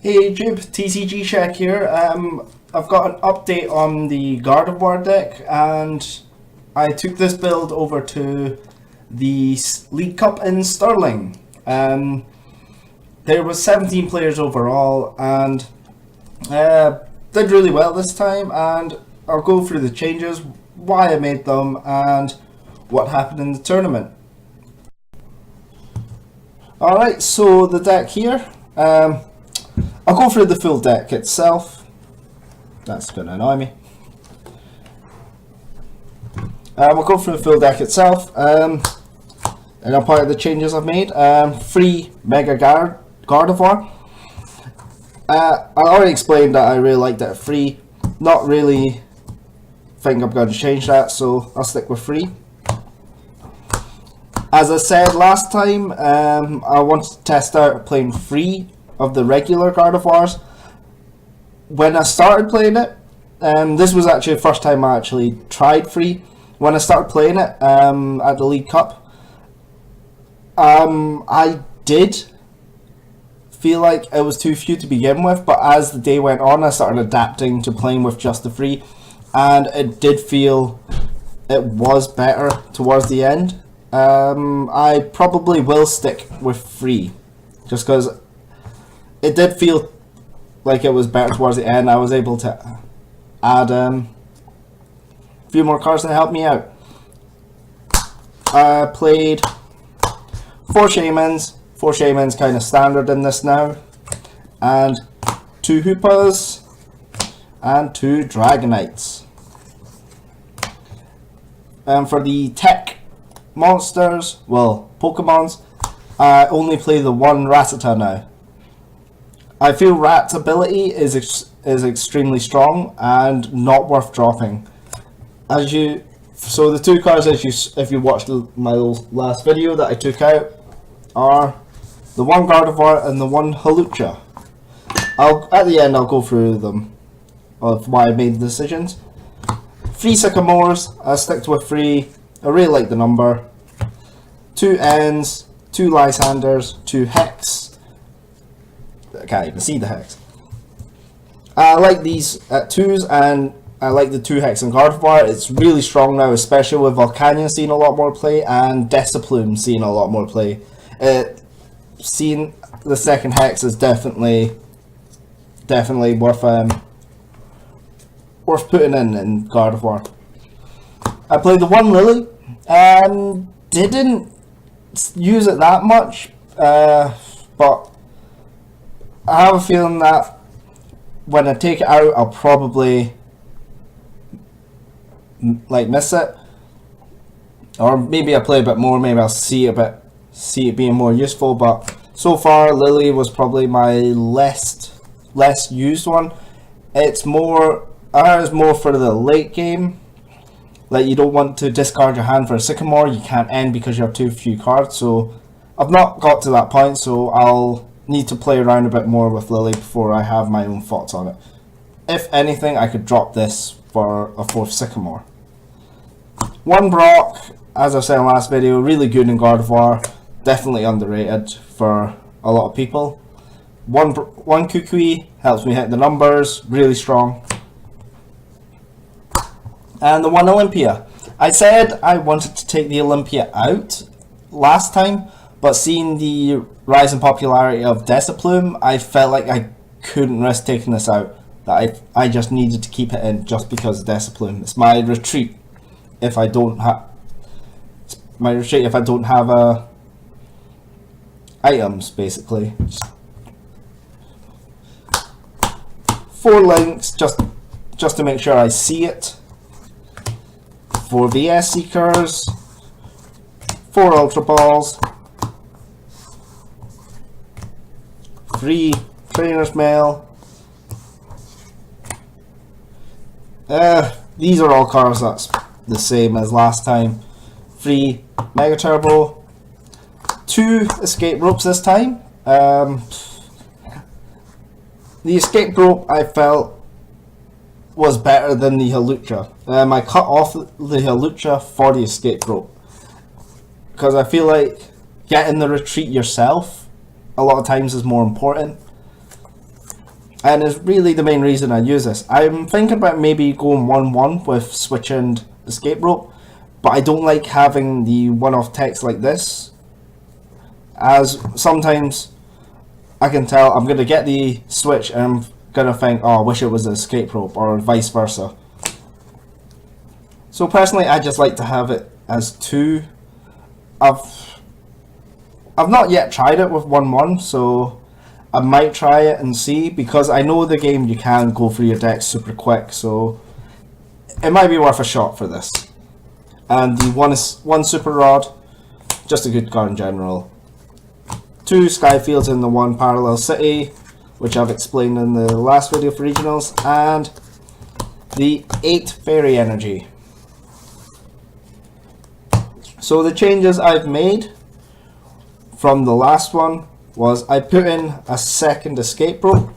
Hey Jib, TCGShek here. I've got an update on the Gardevoir deck, and I took this build over to the League Cup in Stirling. There was 17 players overall, and did really well this time. And I'll go through the changes, why I made them, and what happened in the tournament. Alright, so the deck here. I'll go through the full deck itself. That's going to annoy me. We'll go through the full deck itself. And I'll point out the changes I've made. Free Mega Gardevoir. I already explained that I really liked it at free. Not really think I'm going to change that, so I'll stick with free. As I said last time, I wanted to test out playing free of the regular Gardevoirs. When I started playing it, this was actually the first time I actually tried free. When I started playing it at the League Cup, I did feel like it was too few to begin with, but as the day went on, I started adapting to playing with just the free, and it did feel it was better towards the end. I probably will stick with free, just because it did feel like it was better towards the end. I was able to add a few more cards to help me out. I played 4 Shamans. 4 Shamans kind of standard in this now. And 2 Hoopas and 2 Dragonites. And for the tech monsters, well, Pokemons, I only play the 1 Rattata now. I feel Rat's ability is extremely strong and not worth dropping. So the 2 cards, if you watched my last video that I took out, are the 1 Gardevoir and the 1 Hawlucha. At the end I'll go through them of why I made the decisions. 3 Sycamores, I stick with 3. I really like the number. 2 Ents, 2 Lysanders, 2 Hex. I can't even see the Hex. I like these at 2s, and I like the 2 Hex and Gardevoir. It's really strong now, especially with Volcanion seeing a lot more play and Desiplume seeing a lot more play. Seeing the second Hex is definitely worth putting in Gardevoir. I played the 1 Lily and didn't use it that much, but I have a feeling that when I take it out, I'll probably miss it, or maybe I play a bit more. Maybe I'll see it being more useful. But so far, Lily was probably my less used one. It's more for the late game. Like, you don't want to discard your hand for a Sycamore. You can't end because you have too few cards. So I've not got to that point. So I'll need to play around a bit more with Lily before I have my own thoughts on it. If anything, I could drop this for a 4th Sycamore. 1 Brock, as I said in the last video, really good in Gardevoir. Definitely underrated for a lot of people. 1 Kukui helps me hit the numbers, really strong. And the 1 Olympia. I said I wanted to take the Olympia out last time, but seeing the rise in popularity of Desiplume, I felt like I couldn't risk taking this out. That I just needed to keep it in just because of Desiplume. It's my retreat if I don't have items, basically. 4 links just to make sure I see it. 4 VS Seekers, 4 Ultra Balls, 3 Trainer's Mail. These are all cards that's the same as last time. 3 Mega Turbo, 2 Escape Ropes this time. The Escape Rope I felt was better than the Hawlucha. I cut off the Hawlucha for the Escape Rope because I feel like getting the retreat yourself a lot of times is more important. and is really the main reason I use this. I'm thinking about maybe going 1-1 with switch and escape rope, but I don't like having the one-off text like this, as sometimes I can tell I'm going to get the switch and I'm going to think, oh, I wish it was an escape rope, or vice versa. So personally, I just like to have it as 2. I've not yet tried it with 1-1, so I might try it and see, because I know the game you can go through your deck super quick, so it might be worth a shot for this. And the one super rod, just a good card in general. 2 Skyfields in the 1 parallel city, which I've explained in the last video for regionals, and the 8 fairy energy. So the changes I've made from the last one was I put in a second escape rope,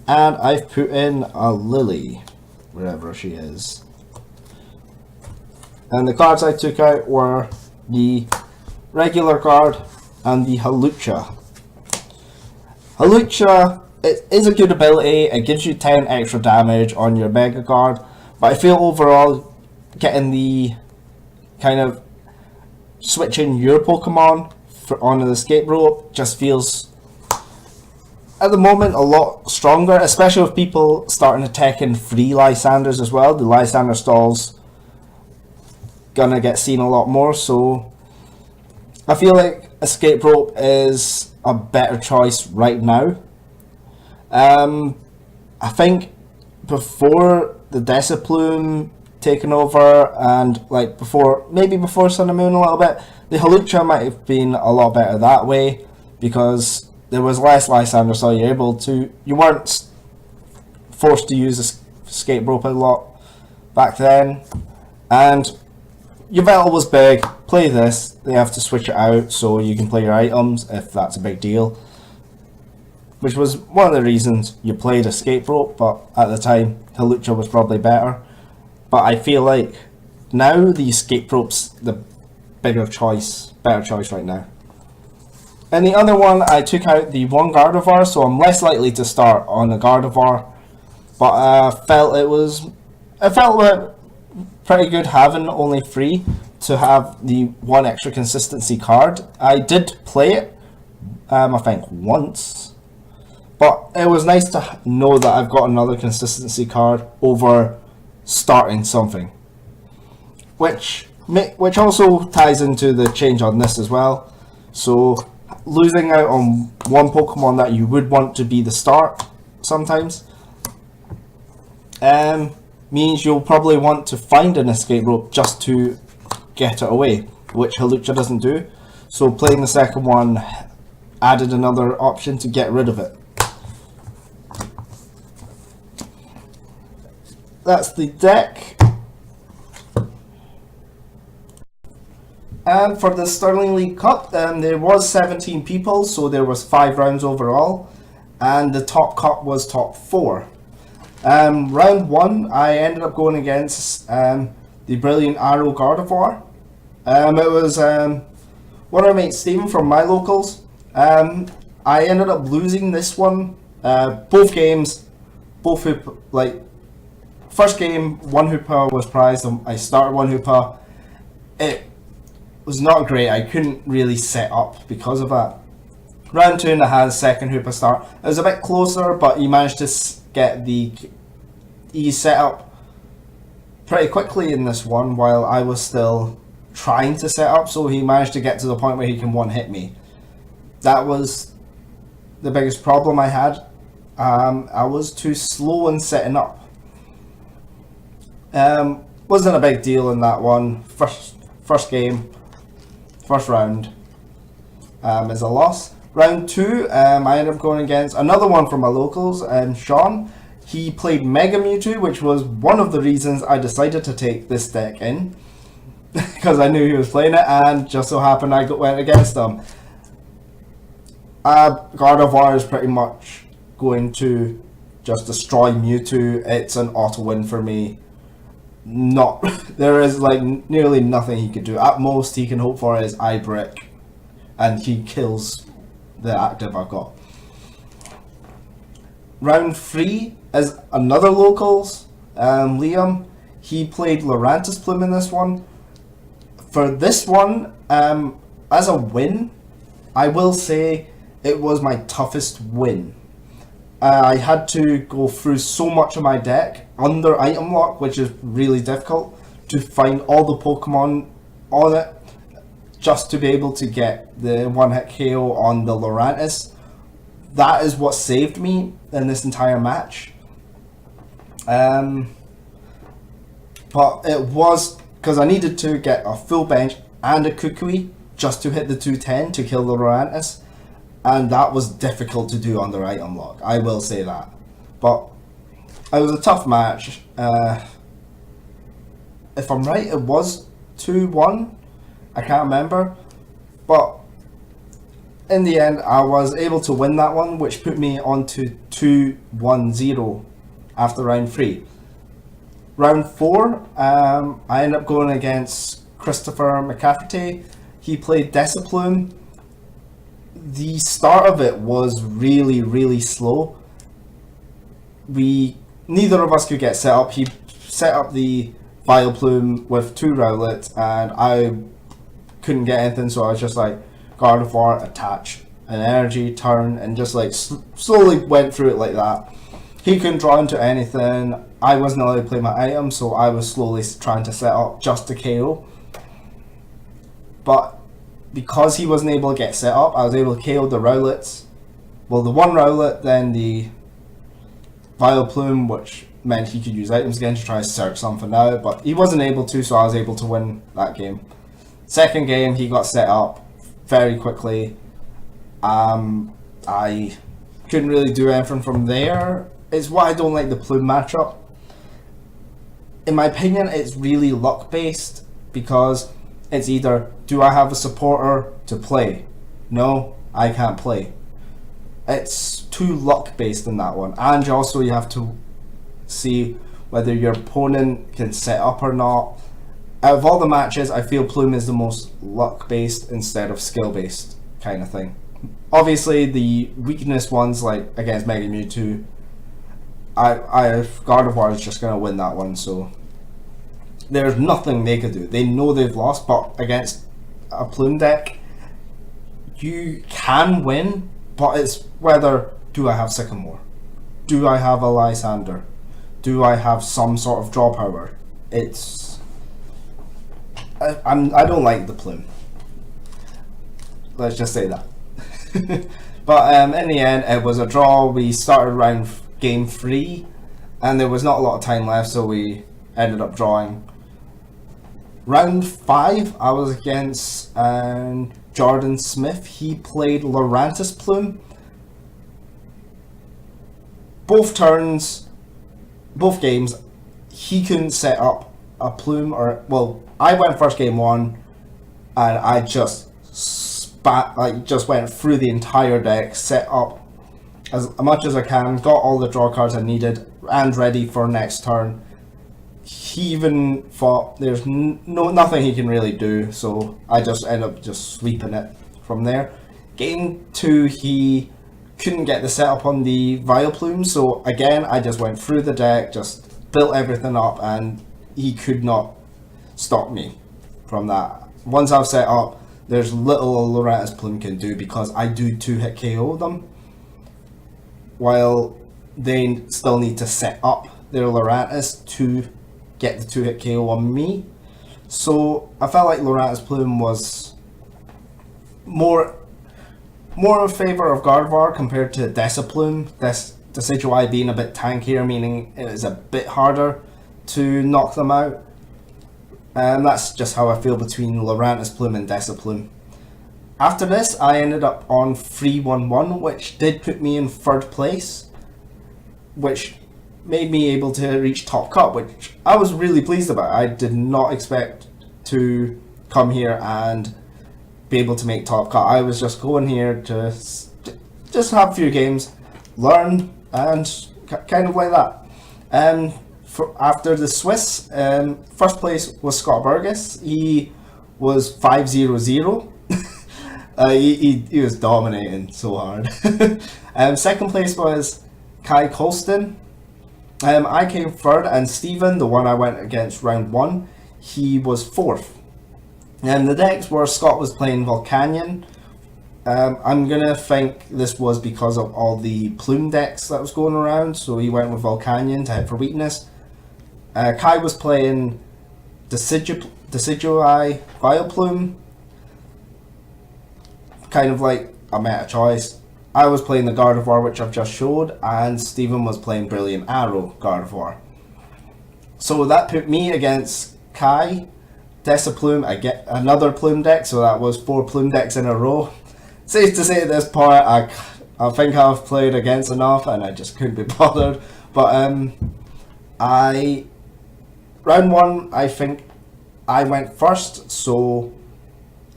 and I've put in a Lily, wherever she is. And the cards I took out were the regular card and the Halucha. Halucha, it is a good ability, it gives you 10 extra damage on your Mega Guard, but I feel overall getting the kind of switching your Pokemon on the escape rope just feels at the moment a lot stronger, especially with people starting attacking free Lysanders as well. The Lysander stalls gonna get seen a lot more, so I feel like escape rope is a better choice right now. I think before the Desiplume taken over, and like maybe before Sun and Moon a little bit, the Halucha might have been a lot better that way, because there was less Lysander, so you weren't forced to use escape rope a lot back then. And Yveltal was big, play this, they have to switch it out so you can play your items if that's a big deal, which was one of the reasons you played escape rope, but at the time Halucha was probably better. But I feel like now the escape rope's the better choice right now. And the other one, I took out the 1 Gardevoir, so I'm less likely to start on a Gardevoir, but I felt pretty good having only 3 to have the 1 extra consistency card. I did play it, I think once, but it was nice to know that I've got another consistency card over starting something, which also ties into the change on this as well. So losing out on 1 Pokemon that you would want to be the start sometimes means you'll probably want to find an escape rope just to get it away, which Halucha doesn't do. So playing the second one added another option to get rid of it. That's the deck. And for the Stirling League Cup, there was 17 people, so there was 5 rounds overall, and the top cup was top 4. Round 1, I ended up going against the Brilliant Arrow Gardevoir. It was one of my mates, Stephen, from my locals. I ended up losing this one. Both games, first game, 1 Hoopa was prized. I started 1 Hoopa. It was not great. I couldn't really set up because of that. Round 2, and I had a second Hoopa start. It was a bit closer, but he managed to get the set up pretty quickly in this one, while I was still trying to set up. So he managed to get to the point where he can one-hit me. That was the biggest problem I had. I was too slow in setting up. Wasn't a big deal in that one. First game, first round is a loss. Round 2, I ended up going against another one from my locals, Sean. He played Mega Mewtwo, which was one of the reasons I decided to take this deck in, because I knew he was playing it, and just so happened I went against him. Gardevoir is pretty much going to just destroy Mewtwo. It's an auto win for me. There is nearly nothing he could do. At most he can hope for is Eye Brick, and he kills the active I've got. Round 3 is another locals, Liam. He played Lorantis Plume in this one. For this one, as a win, I will say it was my toughest win. I had to go through so much of my deck under item lock, which is really difficult, to find all the Pokemon on it, just to be able to get the one-hit KO on the Lorantis. That is what saved me in this entire match. But it was because I needed to get a full bench and a Kukui just to hit the 210 to kill the Lorantis. And that was difficult to do under item lock, I will say that. But it was a tough match. If I'm right, it was 2-1. I can't remember. But in the end, I was able to win that one, which put me on to 2-1-0 after round 3. Round 4, I ended up going against Christopher McCafferty. He played Desiplume. The start of it was really, really slow. Neither of us could get set up. He set up the Vileplume with 2 Rowlets, and I couldn't get anything, so I was just like, Gardevoir, attach an energy, turn, and just like slowly went through it like that. He couldn't draw into anything. I wasn't allowed to play my item, so I was slowly trying to set up just to KO. But because he wasn't able to get set up, I was able to KO the Rowlets. Well, the 1 Rowlet, then the Vileplume, which meant he could use items again to try to search something out, but he wasn't able to, so I was able to win that game. Second game, he got set up very quickly. I couldn't really do anything from there. It's why I don't like the Plume matchup. In my opinion, it's really luck based, because it's either, do I have a supporter to play? No, I can't play. It's too luck based in that one. And also you have to see whether your opponent can set up or not. Out of all the matches, I feel Plume is the most luck based instead of skill based kind of thing. Obviously the weakness ones, like against Mega Mewtwo, Gardevoir is just going to win that one, so there's nothing they could do. They know they've lost, but against a Plume deck, you can win, but it's whether, do I have Sycamore? Do I have a Lysander? Do I have some sort of draw power? I don't like the Plume. Let's just say that. But in the end, it was a draw. We started around game 3, and there was not a lot of time left, so we ended up drawing. Round 5, I was against Jordan Smith. He played Lorantis Plume. Both turns, both games, he couldn't set up a Plume, or, well, I went first game 1, and I just went through the entire deck, set up as much as I can, got all the draw cards I needed, and ready for next turn. He even thought there's nothing he can really do, so I just ended up just sweeping it from there. Game 2, he couldn't get the setup on the Vileplume, so again I just went through the deck, just built everything up, and he could not stop me from that. Once I've set up, there's little Lorantis Plume can do, because I do 2-hit KO them, while they still need to set up their Lorantis to get the 2-hit KO on me. So I felt like Lorantis Plume was more in favor of Gardevoir compared to Desiplume. Decidueye being a bit tankier, meaning it is a bit harder to knock them out. And that's just how I feel between Lorantis Plume and Desiplume. After this, I ended up on 3-1-1, which did put me in 3rd place, which made me able to reach top cut, which I was really pleased about. I did not expect to come here and be able to make top cut. I was just going here to just have a few games, learn, and kind of like that. After the Swiss, first place was Scott Burgess. He was 5-0-0. He was dominating so hard. Second place was Kai Colston. I came third, and Stephen, the one I went against round 1, he was 4th. And the decks were Scott was playing Volcanion. I'm gonna think this was because of all the plume decks that was going around, so he went with Volcanion to hit for weakness. Kai was playing Decidueye Vileplume, kind of like a meta choice. I was playing the Gardevoir, which I've just showed, and Stephen was playing Brilliant Arrow Gardevoir. So that put me against Kai, Desiplume, I get another plume deck, so that was 4 plume decks in a row. Safe to say at this point, I think I've played against enough, and I just couldn't be bothered. But round 1, I think I went first, so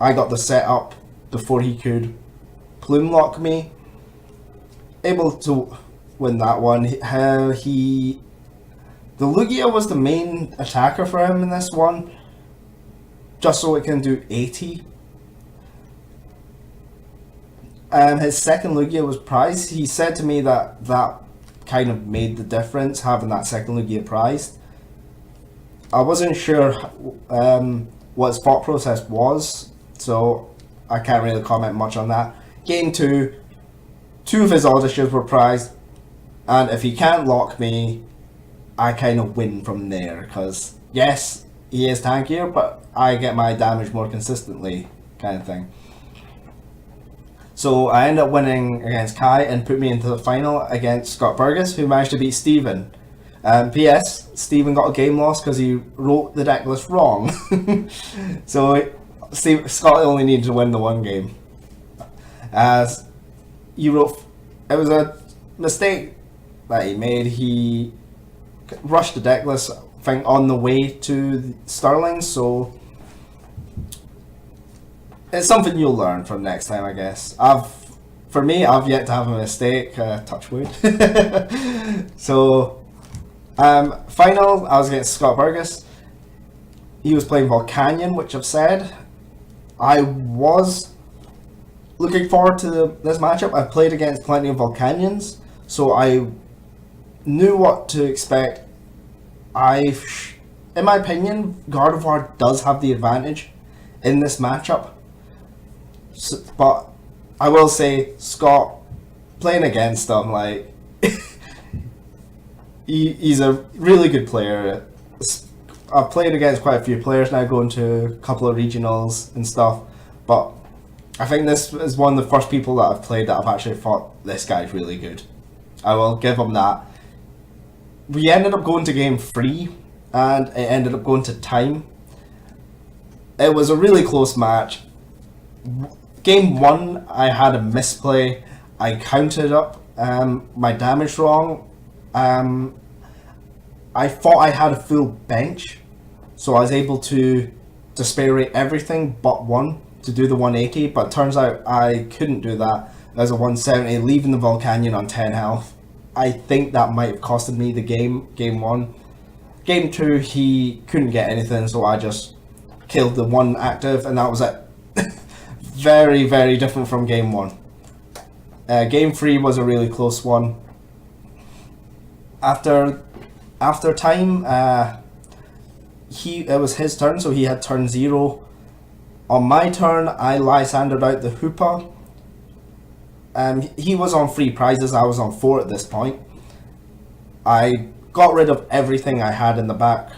I got the setup before he could plume lock me. Able to win that one. The Lugia was the main attacker for him in this one, just so it can do 80. His second Lugia was prized. He said to me that kind of made the difference, having that second Lugia prized. I wasn't sure what his thought process was, so I can't really comment much on that. Game 2, 2 of his auditors were prized, and if he can't lock me, I kind of win from there, because yes, he is tankier, but I get my damage more consistently, kind of thing. So I end up winning against Kai and put me into the final against Scott Burgess, who managed to beat Stephen. P.S. Stephen got a game loss because he wrote the deck list wrong. So Scott only needed to win the one game. As you wrote, it was a mistake that he made. He rushed the deck list thing on the way to Stirling, so it's something you'll learn from next time, I guess. For me, I've yet to have a mistake. Touch wood. So, final, I was against Scott Burgess. He was playing Volcanion, which I've said. I was looking forward to this matchup. I've played against plenty of Volcanions, so I knew what to expect. In my opinion, Gardevoir does have the advantage in this matchup. So, but I will say, Scott, playing against him, like, he's a really good player. I've played against quite a few players now, going to a couple of regionals and stuff, but I think this is one of the first people that I've played that I've actually thought, this guy's really good. I will give him that. We ended up going to game 3, and it ended up going to time. It was a really close match. Game 1, I had a misplay. I counted up my damage wrong. I thought I had a full bench, so I was able to spare rate everything but 1 to do the 180, but turns out I couldn't do that. As a 170, leaving the Volcanion on 10 health. I think that might have costed me the game 1. Game 2, he couldn't get anything, so I just killed the 1 active, and that was it. Very, very different from game 1. Game 3 was a really close one. After time, it was his turn, so he had turn 0. On my turn, I Lysandered out the Hoopa. He was on 3 prizes, I was on 4 at this point. I got rid of everything I had in the back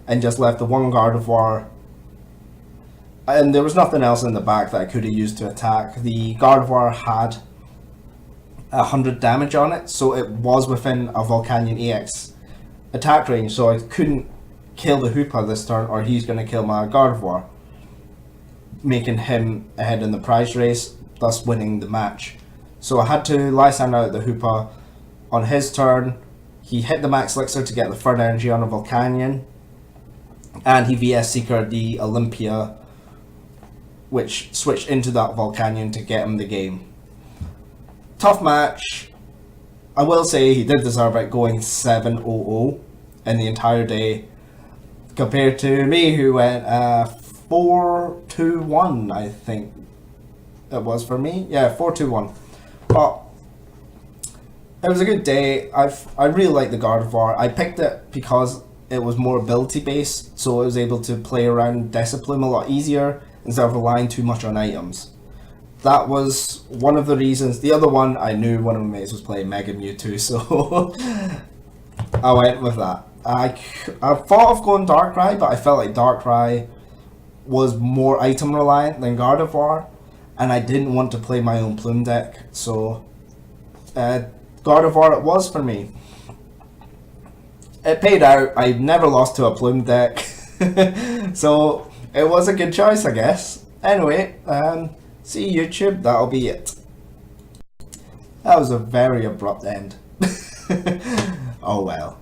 and just left the 1 Gardevoir. And there was nothing else in the back that I could have used to attack. The Gardevoir had 100 damage on it, so it was within a Volcanion EX attack range, so I couldn't kill the Hoopa this turn, or he's going to kill my Gardevoir, making him ahead in the prize race, thus winning the match. So I had to Lysander out the Hoopa. On his turn, he hit the max elixir to get the third energy on a Volcanion, and he VS Seeker the Olympia, which switched into that Volcanion to get him the game. Tough match. I will say he did deserve it, going 7-0-0 in the entire day, compared to me, who went 4-2-1, I think it was for me. Yeah, 4-2-1. But It was a good day. I really like the Gardevoir. I picked it because it was more ability based, so I was able to play around Discipline a lot easier instead of relying too much on items. That was one of the reasons. The other one, I knew one of my mates was playing Mega Mewtwo, so I went with that. I thought of going Darkrai, but I felt like Darkrai was more item reliant than Gardevoir, and I didn't want to play my own Plume deck, so uh, Gardevoir it was for me. It paid out. I never lost to a Plume deck, so it was a good choice, I guess. Anyway, see YouTube. That'll be it. That was a very abrupt end. Oh well.